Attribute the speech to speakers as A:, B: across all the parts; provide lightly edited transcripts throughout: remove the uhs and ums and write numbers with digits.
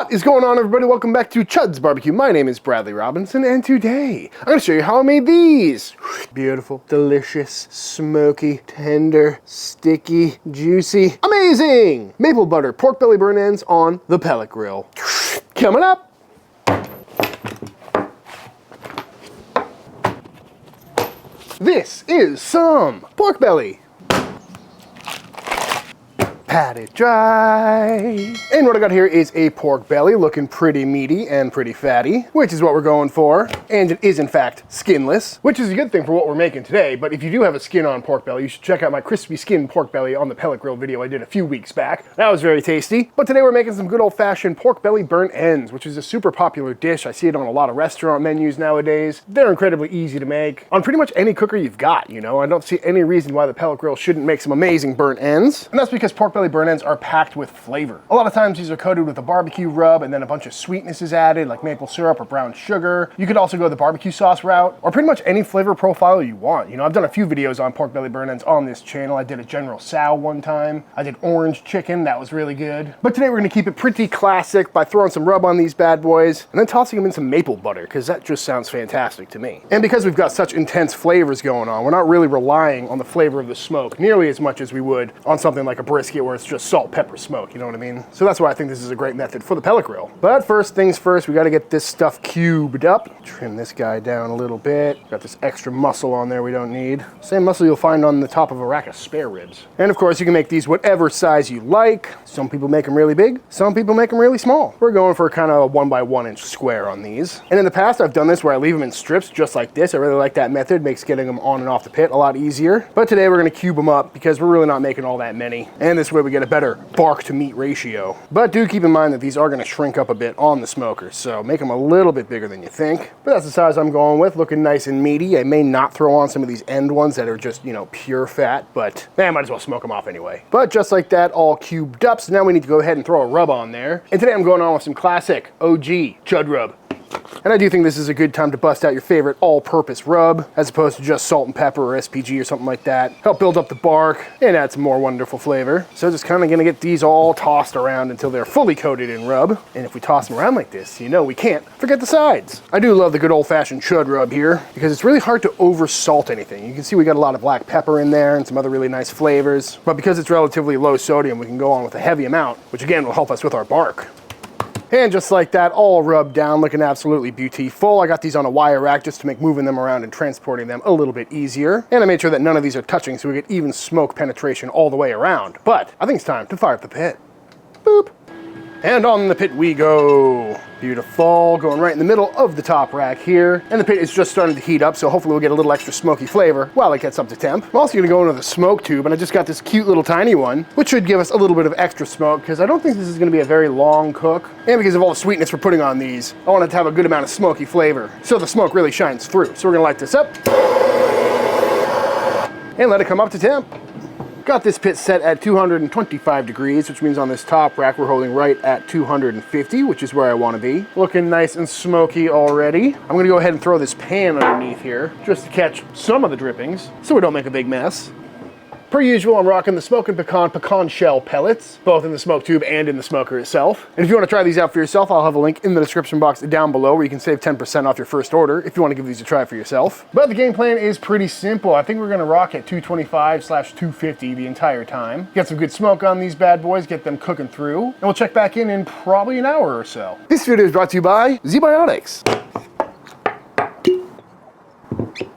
A: What is going on, everybody? Welcome back to Chuds BBQ. My name is Bradley Robinson, and today I'm going to show you how I made these. Beautiful, delicious, smoky, tender, sticky, juicy, amazing maple butter pork belly burn ends on the pellet grill. Coming up. This is some pork belly. Pat it dry. And what I got here is a pork belly looking pretty meaty and pretty fatty, which is what we're going for. And it is in fact skinless, which is a good thing for what we're making today. But if you do have a skin on pork belly, you should check out my crispy skin pork belly on the pellet grill video I did a few weeks back. That was very tasty. But today we're making some good old-fashioned pork belly burnt ends, which is a super popular dish. I see it on a lot of restaurant menus nowadays. They're incredibly easy to make on pretty much any cooker you've got, you know. I don't see any reason why the pellet grill shouldn't make some amazing burnt ends. And that's because pork belly burnt ends are packed with flavor. A lot of times these are coated with a barbecue rub and then a bunch of sweetness is added, like maple syrup or brown sugar. You could also go the barbecue sauce route, or pretty much any flavor profile you want. You know, I've done a few videos on pork belly burnt ends on this channel. I did a General Tso one time. I did orange chicken, that was really good. But today we're gonna keep it pretty classic by throwing some rub on these bad boys and then tossing them in some maple butter, because that just sounds fantastic to me. And because we've got such intense flavors going on, we're not really relying on the flavor of the smoke nearly as much as we would on something like a brisket where it's just salt, pepper, smoke, you know what I mean? So that's why I think this is a great method for the pellet grill. But first things first, we gotta get this stuff cubed up. Trim this guy down a little bit. Got this extra muscle on there we don't need. Same muscle you'll find on the top of a rack of spare ribs. And of course, you can make these whatever size you like. Some people make them really big, some people make them really small. We're going for kind of a 1 by 1 inch square on these. And in the past, I've done this where I leave them in strips just like this. I really like that method. Makes getting them on and off the pit a lot easier. But today we're gonna cube them up because we're really not making all that many. And this way we get a better bark to meat ratio. But do keep in mind that these are going to shrink up a bit on the smoker, so make them a little bit bigger than you think. But that's the size I'm going with, looking nice and meaty. I may not throw on some of these end ones that are just, you know, pure fat, but I might as well smoke them off anyway. But just like that, all cubed up, so now we need to go ahead and throw a rub on there. And today I'm going on with some classic OG Chud rub. And I do think this is a good time to bust out your favorite all-purpose rub, as opposed to just salt and pepper or SPG or something like that. Help build up the bark and add some more wonderful flavor. So just kind of gonna get these all tossed around until they're fully coated in rub. And if we toss them around like this, you know we can't forget the sides. I do love the good old-fashioned Chud rub here, because it's really hard to over-salt anything. You can see we got a lot of black pepper in there and some other really nice flavors. But because it's relatively low sodium, we can go on with a heavy amount, which again will help us with our bark. And just like that, all rubbed down, looking absolutely beautiful. I got these on a wire rack just to make moving them around and transporting them a little bit easier. And I made sure that none of these are touching so we get even smoke penetration all the way around. But I think it's time to fire up the pit. Boop. And on the pit we go. Beautiful, going right in the middle of the top rack here. And the pit is just starting to heat up, so hopefully we'll get a little extra smoky flavor while it gets up to temp. I'm also gonna go into the smoke tube, and I just got this cute little tiny one, which should give us a little bit of extra smoke, because I don't think this is gonna be a very long cook. And because of all the sweetness we're putting on these, I want it to have a good amount of smoky flavor, so the smoke really shines through. So we're gonna light this up, and let it come up to temp. Got this pit set at 225 degrees, which means on this top rack we're holding right at 250, which is where I want to be. Looking nice and smoky already. I'm gonna go ahead and throw this pan underneath here just to catch some of the drippings so we don't make a big mess. Per usual, I'm rocking the Smokin pecan shell pellets, both in the smoke tube and in the smoker itself. And if you want to try these out for yourself, I'll have a link in the description box down below where you can save 10% off your first order if you want to give these a try for yourself. But the game plan is pretty simple. I think we're going to rock at 225/250 the entire time. Get some good smoke on these bad boys, get them cooking through, and we'll check back in probably an hour or so. This video is brought to you by ZBiotics.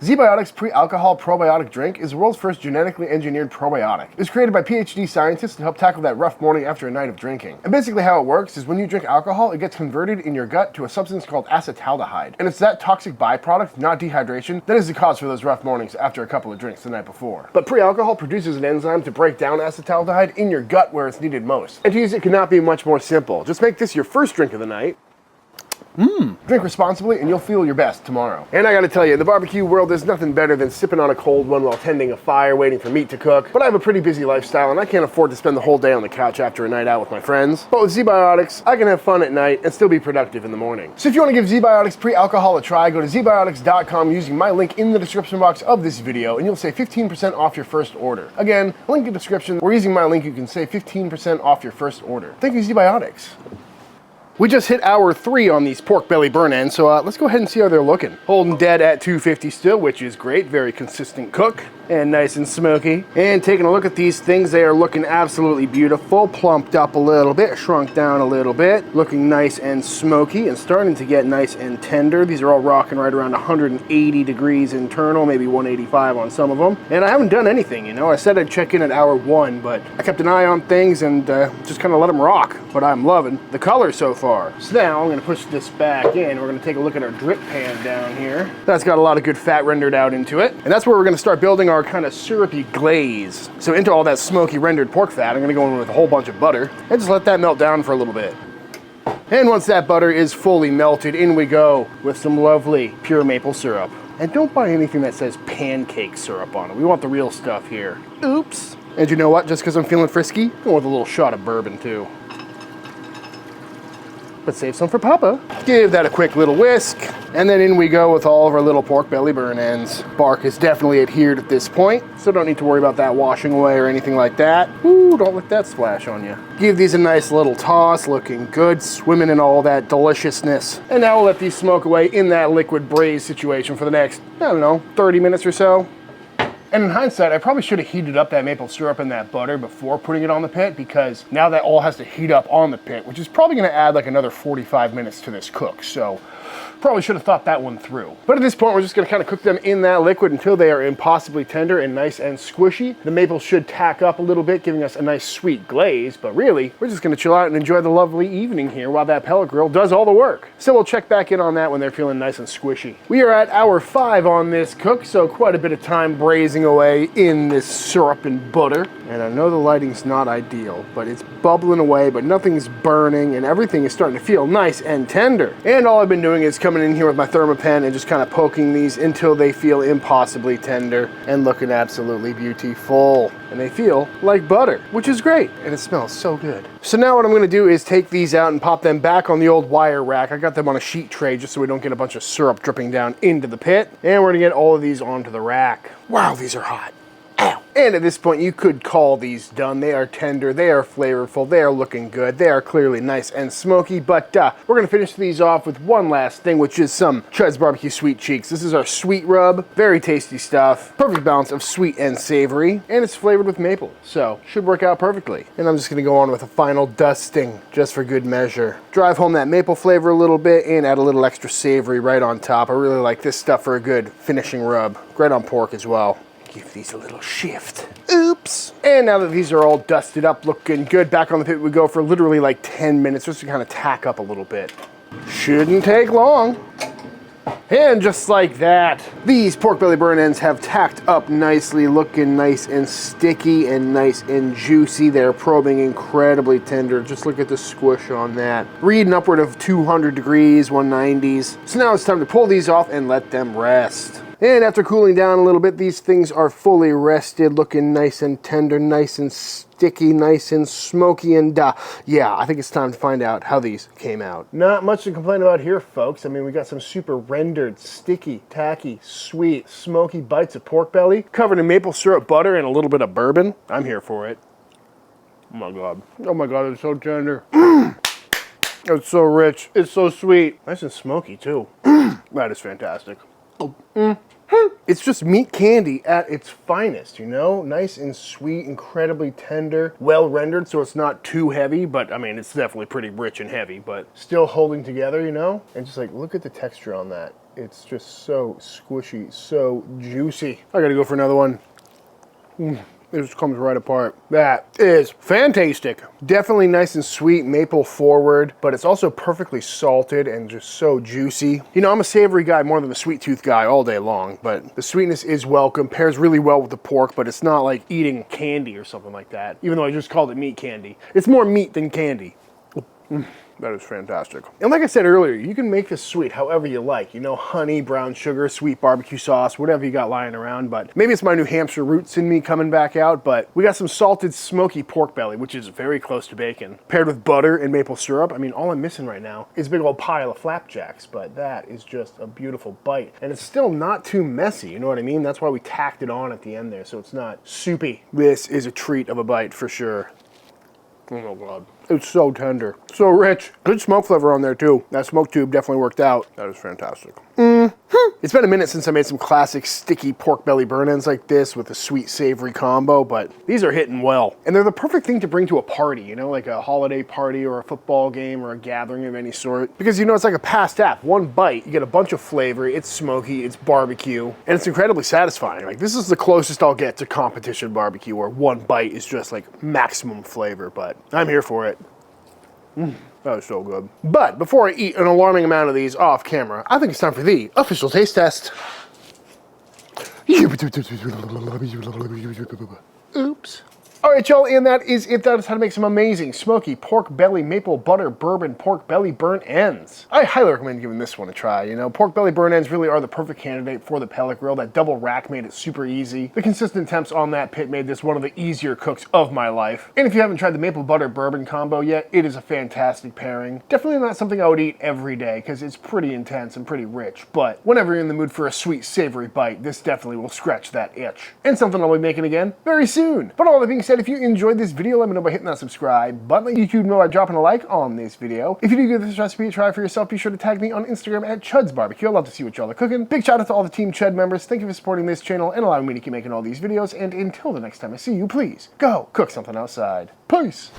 A: ZBiotics Pre-Alcohol Probiotic Drink is the world's first genetically engineered probiotic. It was created by PhD scientists to help tackle that rough morning after a night of drinking. And basically how it works is when you drink alcohol, it gets converted in your gut to a substance called acetaldehyde. And it's that toxic byproduct, not dehydration, that is the cause for those rough mornings after a couple of drinks the night before. But pre-alcohol produces an enzyme to break down acetaldehyde in your gut where it's needed most. And to use it cannot be much more simple. Just make this your first drink of the night. Drink responsibly and you'll feel your best tomorrow. And I gotta tell you, in the barbecue world, there's nothing better than sipping on a cold one while tending a fire, waiting for meat to cook. But I have a pretty busy lifestyle and I can't afford to spend the whole day on the couch after a night out with my friends. But with ZBiotics, I can have fun at night and still be productive in the morning. So if you wanna give ZBiotics Pre-Alcohol a try, go to zbiotics.com using my link in the description box of this video and you'll save 15% off your first order. Again, link in the description, or using my link you can save 15% off your first order. Thank you, ZBiotics. We just hit hour 3 on these pork belly burn ends, so let's go ahead and see how they're looking. Holding dead at 250 still, which is great. Very consistent cook and nice and smoky. And taking a look at these things, they are looking absolutely beautiful. Plumped up a little bit, shrunk down a little bit. Looking nice and smoky and starting to get nice and tender. These are all rocking right around 180 degrees internal, maybe 185 on some of them. And I haven't done anything, you know. I said I'd check in at hour 1, but I kept an eye on things and just kind of let them rock. But I'm loving the color so far. So now I'm gonna push this back in. We're gonna take a look at our drip pan down here. That's got a lot of good fat rendered out into it. And that's where we're gonna start building our kind of syrupy glaze. So into all that smoky rendered pork fat, I'm gonna go in with a whole bunch of butter and just let that melt down for a little bit. And once that butter is fully melted, in we go with some lovely pure maple syrup. And don't buy anything that says pancake syrup on it. We want the real stuff here. Oops. And you know what? Just because I'm feeling frisky, go with a little shot of bourbon too. But save some for Papa. Give that a quick little whisk, and then in we go with all of our little pork belly burn ends. Bark is definitely adhered at this point, so don't need to worry about that washing away or anything like that. Ooh, don't let that splash on you. Give these a nice little toss, looking good, swimming in all that deliciousness. And now we'll let these smoke away in that liquid braise situation for the next, I don't know, 30 minutes or so. And in hindsight, I probably should have heated up that maple syrup and that butter before putting it on the pit, because now that all has to heat up on the pit, which is probably gonna add like another 45 minutes to this cook. So probably should have thought that one through. But at this point, we're just gonna kind of cook them in that liquid until they are impossibly tender and nice and squishy. The maple should tack up a little bit, giving us a nice sweet glaze, but really, we're just gonna chill out and enjoy the lovely evening here while that pellet grill does all the work. So we'll check back in on that when they're feeling nice and squishy. We are at hour 5 on this cook, so quite a bit of time braising away in this syrup and butter. And I know the lighting's not ideal, but it's bubbling away, but nothing's burning, and everything is starting to feel nice and tender. And all I've been doing is coming in here with my Thermopen and just kind of poking these until they feel impossibly tender and looking absolutely beautiful. And they feel like butter, which is great, and it smells so good. So now what I'm gonna do is take these out and pop them back on the old wire rack. I got them on a sheet tray just so we don't get a bunch of syrup dripping down into the pit. And we're gonna get all of these onto the rack. Wow, these are hot. Ow. And at this point, you could call these done. They are tender, they are flavorful, they are looking good, they are clearly nice and smoky, but we're gonna finish these off with one last thing, which is some Chuds BBQ Sweet Cheeks. This is our sweet rub, very tasty stuff, perfect balance of sweet and savory, and it's flavored with maple, so should work out perfectly. And I'm just gonna go on with a final dusting, just for good measure. Drive home that maple flavor a little bit and add a little extra savory right on top. I really like this stuff for a good finishing rub. Great on pork as well. Give these a little shift. Oops. And now that these are all dusted up, looking good, back on the pit we go for literally like 10 minutes just to kind of tack up a little bit. Shouldn't take long. And just like that, these pork belly burn ends have tacked up nicely, looking nice and sticky and nice and juicy. They're probing incredibly tender. Just look at the squish on that. Reading upward of 200 degrees, 190s. So now it's time to pull these off and let them rest. And after cooling down a little bit, these things are fully rested, looking nice and tender, nice and sticky, nice and smoky, and yeah, I think it's time to find out how these came out. Not much to complain about here, folks. I mean, we got some super rendered, sticky, tacky, sweet, smoky bites of pork belly, covered in maple syrup, butter, and a little bit of bourbon. I'm here for it. Oh my God. Oh my God, it's so tender. It's so rich. It's so sweet. Nice and smoky, too. That is fantastic. It's just meat candy at its finest, you know? Nice and sweet, incredibly tender, well rendered, so it's not too heavy, but I mean, it's definitely pretty rich and heavy, but still holding together, you know? And just like, look at the texture on that. It's just so squishy, so juicy. I gotta go for another one. It just comes right apart. That is fantastic. Definitely nice and sweet, maple forward, but it's also perfectly salted and just so juicy. You know, I'm a savory guy more than a sweet tooth guy all day long, but the sweetness is welcome, pairs really well with the pork, but it's not like eating candy or something like that, even though I just called it meat candy. It's more meat than candy. That is fantastic. And like I said earlier, you can make this sweet however you like. You know, honey, brown sugar, sweet barbecue sauce, whatever you got lying around. But maybe it's my New Hampshire roots in me coming back out. But we got some salted, smoky pork belly, which is very close to bacon, paired with butter and maple syrup. I mean, all I'm missing right now is a big old pile of flapjacks. But that is just a beautiful bite. And it's still not too messy, you know what I mean? That's why we tacked it on at the end there, so it's not soupy. This is a treat of a bite for sure. Oh my God. It's so tender, so rich. Good smoke flavor on there too. That smoke tube definitely worked out. That is fantastic. It's been a minute since I made some classic sticky pork belly burn ends like this with a sweet savory combo, but these are hitting well. And they're the perfect thing to bring to a party, you know, like a holiday party or a football game or a gathering of any sort. Because you know, it's like a past app. One bite, you get a bunch of flavor, it's smoky, it's barbecue, and it's incredibly satisfying. Like this is the closest I'll get to competition barbecue where one bite is just like maximum flavor, but I'm here for it. That was so good. But before I eat an alarming amount of these off camera, I think it's time for the official taste test. Oops. All right, y'all, and that is it. That is how to make some amazing smoky pork belly maple butter bourbon pork belly burn ends. I highly recommend giving this one a try. You know, pork belly burn ends really are the perfect candidate for the pellet grill. That double rack made it super easy. The consistent temps on that pit made this one of the easier cooks of my life. And if you haven't tried the maple butter bourbon combo yet, it is a fantastic pairing. Definitely not something I would eat every day because it's pretty intense and pretty rich, but whenever you're in the mood for a sweet savory bite, this definitely will scratch that itch. And something I'll be making again very soon. But all that being said, if you enjoyed this video, let me know by hitting that subscribe button. Let YouTube know by dropping a like on this video. If you do give this recipe a try for yourself, be sure to tag me on Instagram at Chuds BBQ. I'd love to see what y'all are cooking. Big shout out to all the Team Chud members. Thank you for supporting this channel and allowing me to keep making all these videos. And until the next time I see you, please go cook something outside. Peace.